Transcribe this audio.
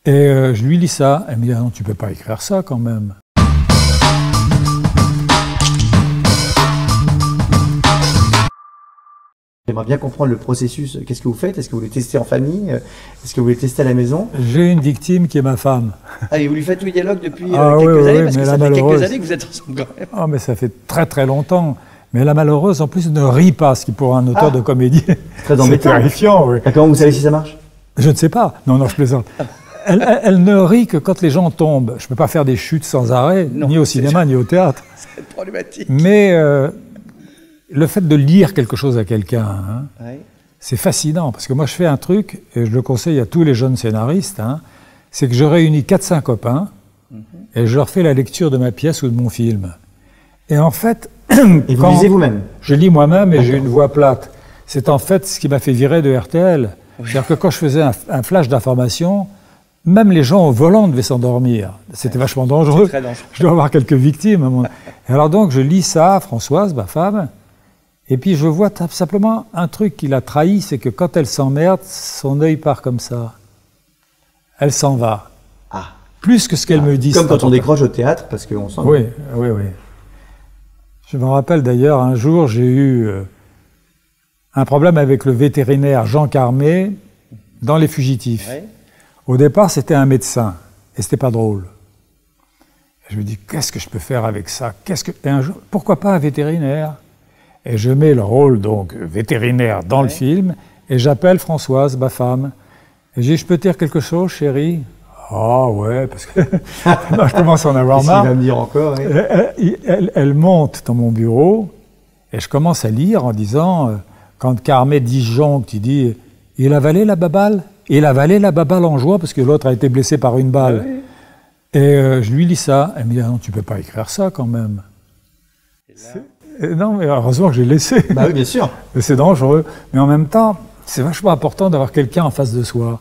Et je lui lis ça. Elle me dit, ah non, tu peux pas écrire ça quand même. J'aimerais bien comprendre le processus. Qu'est-ce que vous faites? Est-ce que vous voulez tester en famille? Est-ce que vous voulez tester à la maison? J'ai une victime qui est ma femme. Ah, et vous lui faites tout le dialogue depuis quelques oui, années? Parce que mais ça la fait quelques malheureuse... années que vous êtes ensemble quand même. Ah, mais ça fait très très longtemps. Mais la malheureuse, en plus, ne rit pas, ce qui pour un auteur de comédie, très c'est terrifiant. Oui. Comment vous savez si ça marche? Je ne sais pas. Non, non, je plaisante. Elle ne rit que quand les gens tombent. Je ne peux pas faire des chutes sans arrêt, non, ni au cinéma, ni au théâtre. C'est problématique. Mais le fait de lire quelque chose à quelqu'un, hein, oui. C'est fascinant. Parce que moi, je fais un truc, et je le conseille à tous les jeunes scénaristes, hein, c'est que je réunis 4-5 copains, et je leur fais la lecture de ma pièce ou de mon film. Et en fait... Et vous lisez vous-même? Je lis moi-même et j'ai une voix plate. C'est en fait ce qui m'a fait virer de RTL. Oui. C'est-à-dire que quand je faisais un flash d'information, même les gens au volant devaient s'endormir. C'était vachement dangereux. Très dangereux. Je dois avoir quelques victimes. Et alors donc, je lis ça à Françoise, ma femme, et puis je vois simplement un truc qui l'a trahi, c'est que quand elle s'emmerde, son œil part comme ça. Elle s'en va. Ah. Plus que ce qu'elle me dit. Comme quand on décroche au théâtre, parce qu'on s'en va. Oui, oui, oui. Je me rappelle d'ailleurs, un jour, j'ai eu un problème avec le vétérinaire Jean Carmé dans Les Fugitifs. Ouais. Au départ, c'était un médecin, et c'était pas drôle. Et je me dis, qu'est-ce que je peux faire avec ça? Et un jour, pourquoi pas un vétérinaire? Et je mets le rôle, donc, vétérinaire dans le film, et j'appelle Françoise, ma femme. Et je dis, je peux te dire quelque chose, chérie? Ah ouais, parce que non, je commence à en avoir marre. Il va me dire encore. Oui. Elle monte dans mon bureau et je commence à lire en disant, quand Carmé disjoncte, il dit « Il avalait la baballe ?» Il avalait la baballe en joie parce que l'autre a été blessé par une balle. Oui. Et je lui lis ça. Elle me dit « Ah non, tu peux pas écrire ça quand même. » Non, mais heureusement que j'ai laissé. Bah oui, bien sûr. C'est dangereux. Mais en même temps, c'est vachement important d'avoir quelqu'un en face de soi.